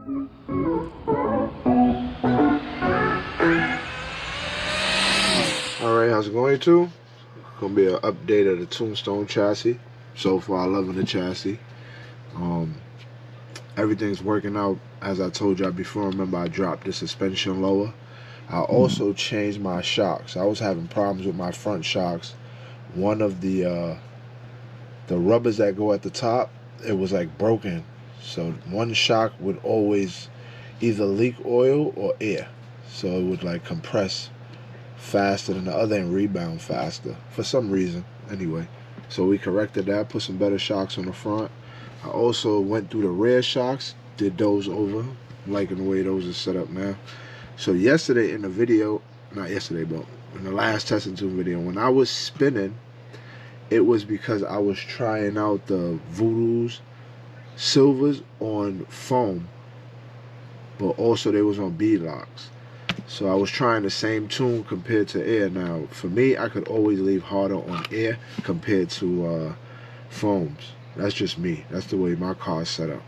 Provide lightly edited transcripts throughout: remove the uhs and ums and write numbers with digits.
Alright, how's it going, YouTube? Gonna be an update of the Tombstone chassis. So far, loving the chassis. Everything's working out as I told y'all before. Remember, I dropped the suspension lower. I also changed my shocks. I was having problems with my front shocks. One of the rubbers that go at the top, it was like broken. So one shock would always either leak oil or air. So it would like compress faster than the other and rebound faster for some reason. Anyway, so we corrected that, put some better shocks on the front. I also went through the rear shocks, did those over. I'm liking the way those are set up now. So yesterday in the video, not yesterday, but in the last testing tube video, when I was spinning, it was because I was trying out the Voodoo's silvers on foam, but also they was on bead locks. So I was trying the same tune compared to air. Now, for me, I could always leave harder on air compared to foams. That's just me. That's the way my car's set up.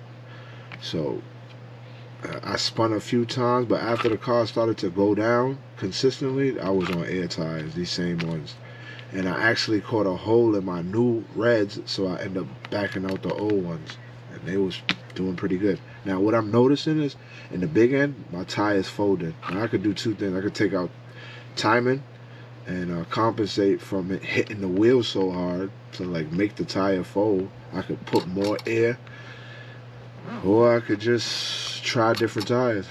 So I spun a few times, but after the car started to go down consistently, I was on air tires, these same ones. And I actually caught a hole in my new reds, so I ended up backing out the old ones. And they was doing pretty good. Now, what I'm noticing is, in the big end, my tires folded. And I could do two things. I could take out timing and compensate from it hitting the wheel so hard to like make the tire fold. I could put more air, or I could just try different tires.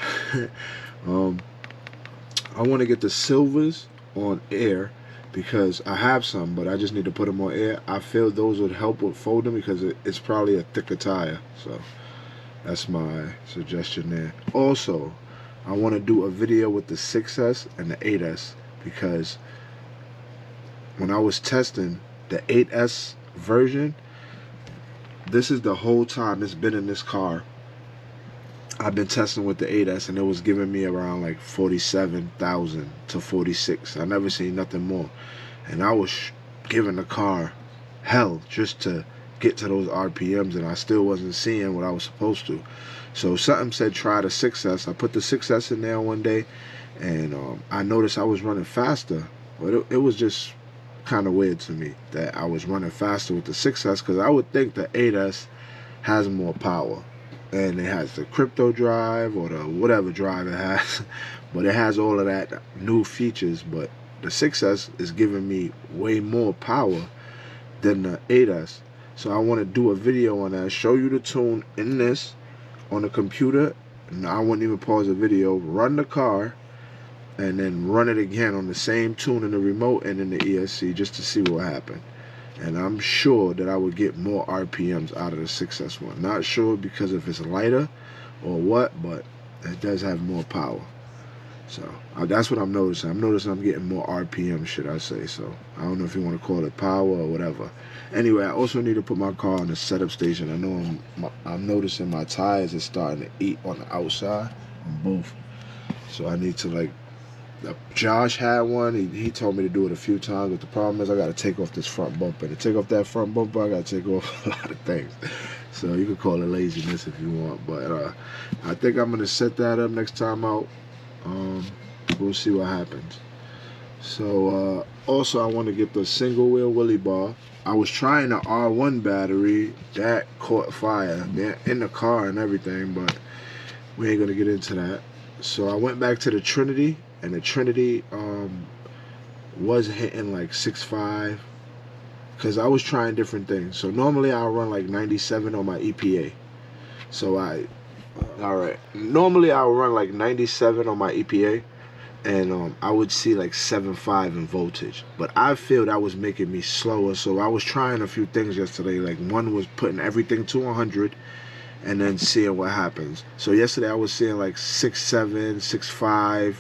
I want to get the silvers on air because I have some, but I just need to put them on air. I feel those would help with folding because it's probably a thicker tire. So that's my suggestion there. Also, I want to do a video with the 6S and the 8S because when I was testing the 8S version, this is the whole time it's been in this car. I've been testing with the 8S and it was giving me around like 47,000 to 46. I never seen nothing more. And I was giving the car hell just to get to those RPMs, and I still wasn't seeing what I was supposed to. So something said try the 6S. I put the 6S in there one day, and I noticed I was running faster. But it was just kind of weird to me that I was running faster with the 6S, because I would think the 8S has more power. And it has the crypto drive or the whatever drive it has. But it has all of that new features. But the 6S is giving me way more power than the 8S. So I want to do a video on that, show you the tune in this on the computer. And I wouldn't even pause the video, run the car, and then run it again on the same tune in the remote and in the ESC just to see what happened. And I'm sure that I would get more RPMs out of the 6S one. Not sure because if it's lighter or what, but it does have more power. So that's what I'm noticing. I'm noticing I'm getting more RPM, should I say. So I don't know if you want to call it power or whatever. Anyway, I also need to put my car on the setup station. I know I'm noticing my tires are starting to eat on the outside on both. So I need to like, Josh had one. He told me to do it a few times, but the problem is I got to take off this front bumper. To take off that front bumper, I got to take off a lot of things. So you could call it laziness if you want. But I think I'm going to set that up next time out. We'll see what happens. So also I want to get the single wheel wheelie bar. I was trying the R1 battery. That caught fire. They're in the car and everything, but we ain't going to get into that. So I went back to the Trinity. And the Trinity was hitting like 6.5 because I was trying different things. So normally I'll run like 97 on my EPA. So normally I'll run like 97 on my EPA, and I would see like 7.5 in voltage. But I feel that was making me slower. So I was trying a few things yesterday. Like one was putting everything to 100 and then seeing what happens. So yesterday I was seeing like 6.7, 6.5.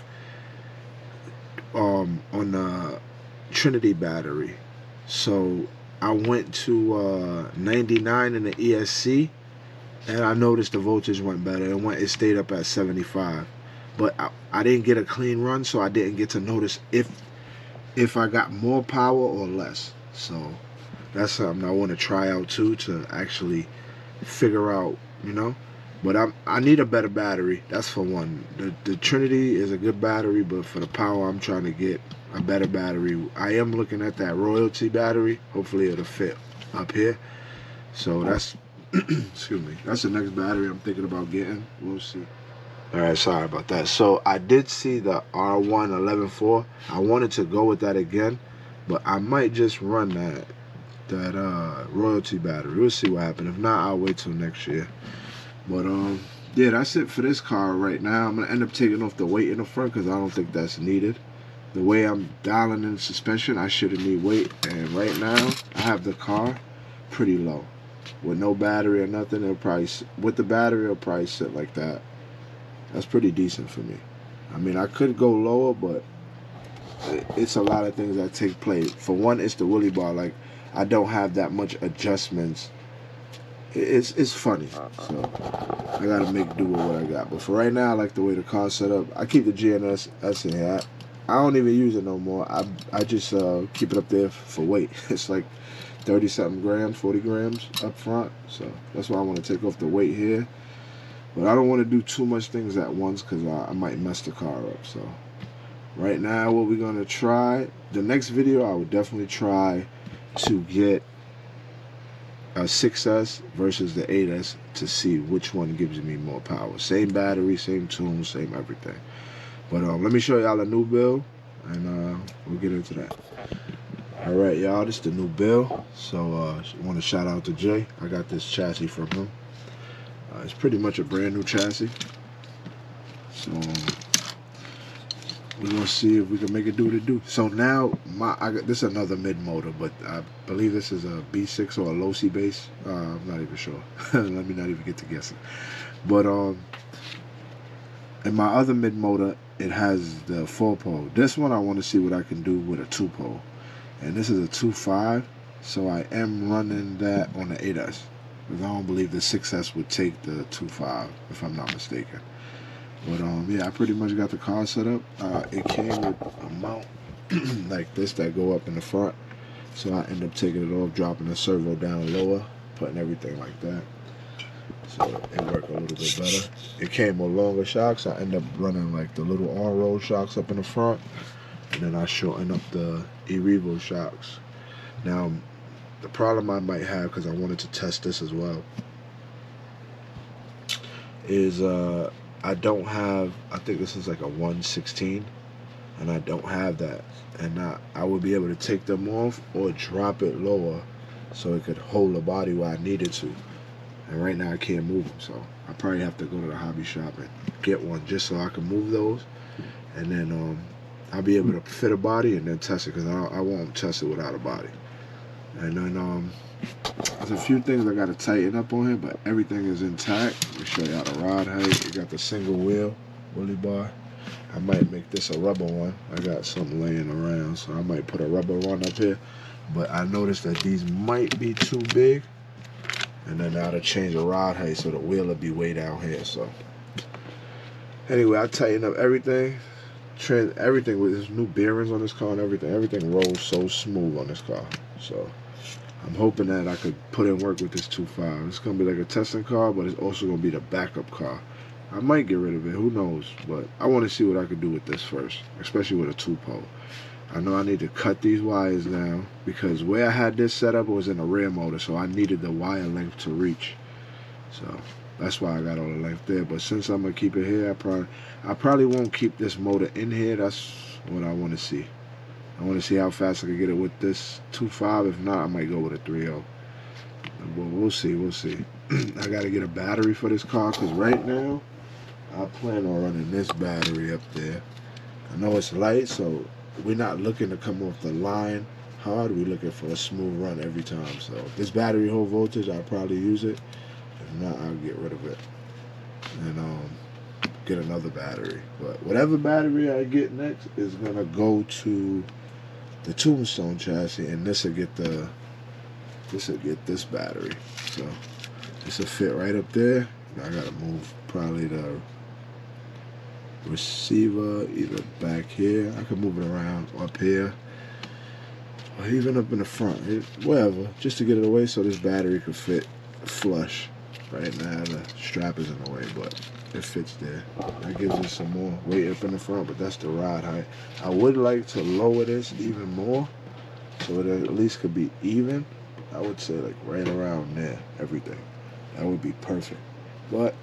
On the Trinity battery. So I went to 99 in the ESC, and I noticed the voltage went better. It stayed up at 75. But I didn't get a clean run, so I didn't get to notice if I got more power or less. So that's something I want to try out too, to actually figure out, you know. But I need a better battery. That's for one. The Trinity is a good battery, but for the power I'm trying to get a better battery. I am looking at that royalty battery. Hopefully it'll fit up here. So that's excuse me. That's the next battery I'm thinking about getting. We'll see. Alright, sorry about that. So I did see the R1 11.4. I wanted to go with that again, but I might just run that royalty battery. We'll see what happens. If not, I'll wait till next year. But yeah, that's it for this car right now. I'm gonna end up taking off the weight in the front because I don't think that's needed. The way I'm dialing in suspension, I shouldn't need weight. And right now, I have the car pretty low. With no battery or nothing, it'll probably, with the battery, it'll probably sit like that. That's pretty decent for me. I mean, I could go lower, but it's a lot of things that take place. For one, it's the wheelie bar. Like, I don't have that much adjustments. It's funny, so I gotta make do with what I got. But for right now, I like the way the car's set up. I keep the GNS in here. I don't even use it no more. I just keep it up there for weight. It's like 30-something grams, 40 grams up front. So that's why I want to take off the weight here. But I don't want to do too much things at once because I might mess the car up. So right now, what we're gonna try, the next video, I would definitely try to get a 6S versus the 8S to see which one gives me more power. Same battery, same tune, same everything. But let me show y'all a new build, and we'll get into that. All right, y'all, this is the new build. So I want to shout out to Jay. I got this chassis from him. It's pretty much a brand new chassis. So we're gonna see if we can make it do what it do. So now this is another mid motor, but I believe this is a B6 or a low C base. I'm not even sure. Let me not even get to guessing. But in my other mid motor, it has the 4-pole. This one I want to see what I can do with a 2-pole, and this is a 2.5. So I am running that on the 8S because I don't believe the 6S would take the 2.5 if I'm not mistaken. But yeah, I pretty much got the car set up. It came with a mount like this that go up in the front. So I end up taking it off, dropping the servo down lower, putting everything like that. So it worked a little bit better. It came with longer shocks. I end up running like the little on-roll shocks up in the front, and then I shorten up the E-Revo shocks. Now, the problem I might have, because I wanted to test this as well, is I don't have, I think this is like a 1/16, and I don't have that. And I would be able to take them off or drop it lower so it could hold the body where I needed to. And right now I can't move them, so I probably have to go to the hobby shop and get one just so I can move those. And then I'll be able to fit a body and then test it, because I won't test it without a body. And then there's a few things I got to tighten up on here, but everything is intact. Let me show y'all the rod height. You got the single wheel wheelie bar. I might make this a rubber one. I got something laying around, so I might put a rubber one up here. But I noticed that these might be too big. And then now to change the rod height so the wheel will be way down here. So anyway, I tightened up everything. Everything with this new bearings on this car and everything. Everything rolls so smooth on this car. So I'm hoping that I could put in work with this 2.5. It's going to be like a testing car, but it's also going to be the backup car. I might get rid of it, who knows, but I want to see what I could do with this first, especially with a 2-pole. I know I need to cut these wires down because where I had this set up was in a rear motor, so I needed the wire length to reach. So that's why I got all the length there. But since I'm going to keep it here, I probably won't keep this motor in here. That's what I want to see. I want to see how fast I can get it with this 2.5. If not, I might go with a 3.0. But we'll see, we'll see. I got to get a battery for this car because right now, I plan on running this battery up there. I know it's light, so we're not looking to come off the line hard. We're looking for a smooth run every time. So if this battery hold voltage, I'll probably use it. If not, I'll get rid of it and get another battery. But whatever battery I get next is gonna go to the Tombstone chassis, and this will get this battery. So this will fit right up there. I gotta move probably the receiver either back here. I can move it around up here, or even up in the front, whatever, just to get it away so this battery could fit flush Right now the strap is in the way, but it fits there. That gives us some more weight up in the front, but that's the ride height. I would like to lower this even more so it at least could be even. I would say like right around there, everything. That would be perfect. But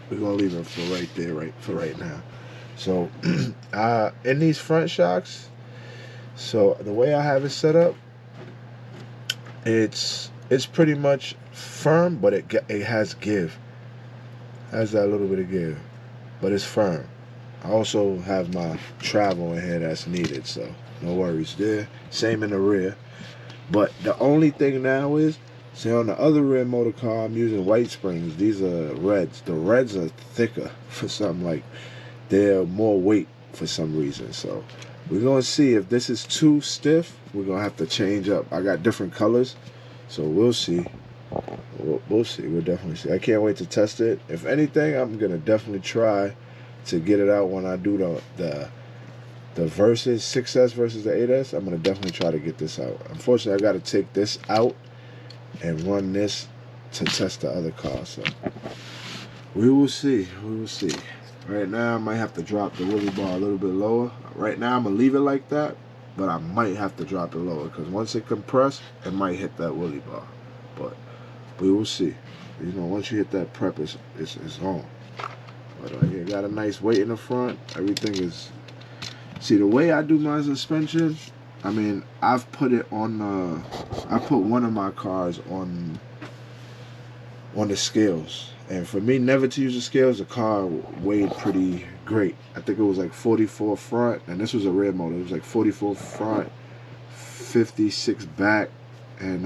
we're gonna leave it for right there, right for right now. So in these front shocks, so the way I have it set up, it's pretty much firm, but it has give. Has that little bit of give, but it's firm. I also have my travel in here that's needed, so no worries there. Same in the rear. But the only thing now is, see on the other rear motor car, I'm using white springs. These are reds. The reds are thicker for something, like they're more weight for some reason. So we're gonna see if this is too stiff. We're gonna have to change up. I got different colors, so we'll see. We'll see. We'll definitely see. I can't wait to test it. If anything, I'm gonna definitely try to get it out when I do the versus 6S versus the 8S. I'm gonna definitely try to get this out. Unfortunately, I got to take this out and run this to test the other car. So we will see. We will see. Right now, I might have to drop the wheelie bar a little bit lower. Right now, I'm gonna leave it like that, but I might have to drop it lower because once it compress, it might hit that wheelie bar. But we will see. You know, once you hit that prep, it's on. But you got a nice weight in the front. Everything is. See, the way I do my suspension, I mean, I've put it on. I put one of my cars on the scales, and for me never to use the scales, the car weighed pretty great. I think it was like 44 front, and this was a rear motor. It was like 44 front, 56 back, and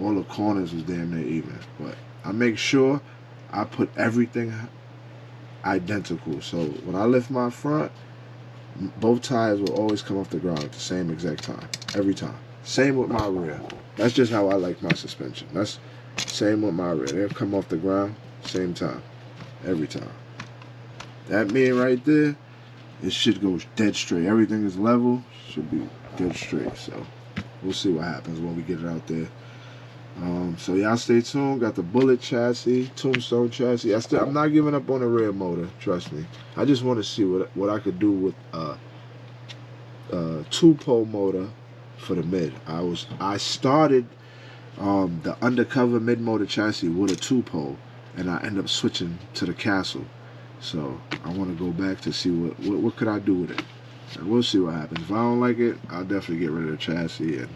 all the corners was damn near even. But I make sure I put everything identical. So when I lift my front, both tires will always come off the ground at the same exact time, every time. Same with my rear. That's just how I like my suspension. That's same with my rear. They'll come off the ground same time, every time. That mean right there, it should go dead straight. Everything is level, should be dead straight. So we'll see what happens when we get it out there. So y'all stay tuned. Got the Bullet chassis, Tombstone chassis. I'm not giving up on the rear motor. Trust me. I just want to see what I could do with a 2-pole motor for the mid. I started the undercover mid motor chassis with a 2-pole, and I end up switching to the Castle. So I want to go back to see what could I do with it. And we'll see what happens. If I don't like it, I'll definitely get rid of the chassis and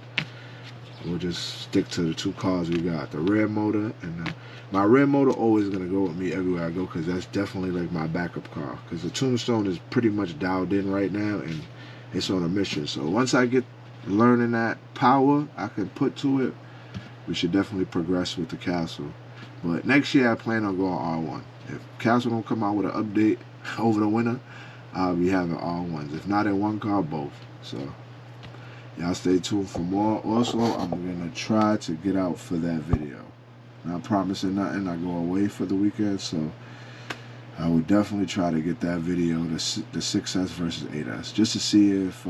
we'll just stick to the 2 cars we got, the rear motor, and my rear motor always gonna go with me everywhere I go because that's definitely like my backup car. Because the Tombstone is pretty much dialed in right now and it's on a mission. So once I get learning that power I can put to it, we should definitely progress with the Castle. But next year I plan on going R1. If Castle don't come out with an update over the winter, I'll be having R1s. If not in one car, both. So y'all stay tuned for more. Also, I'm gonna try to get out for that video. Not promising nothing. I go away for the weekend, so I would definitely try to get that video, the 6S versus 8S, just to see if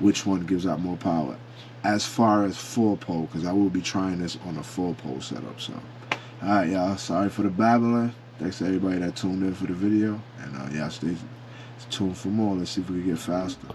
which one gives out more power. As far as 4-pole, because I will be trying this on a 4-pole setup. So, all right, y'all. Sorry for the babbling. Thanks to everybody that tuned in for the video, and y'all stay tuned for more. Let's see if we can get faster.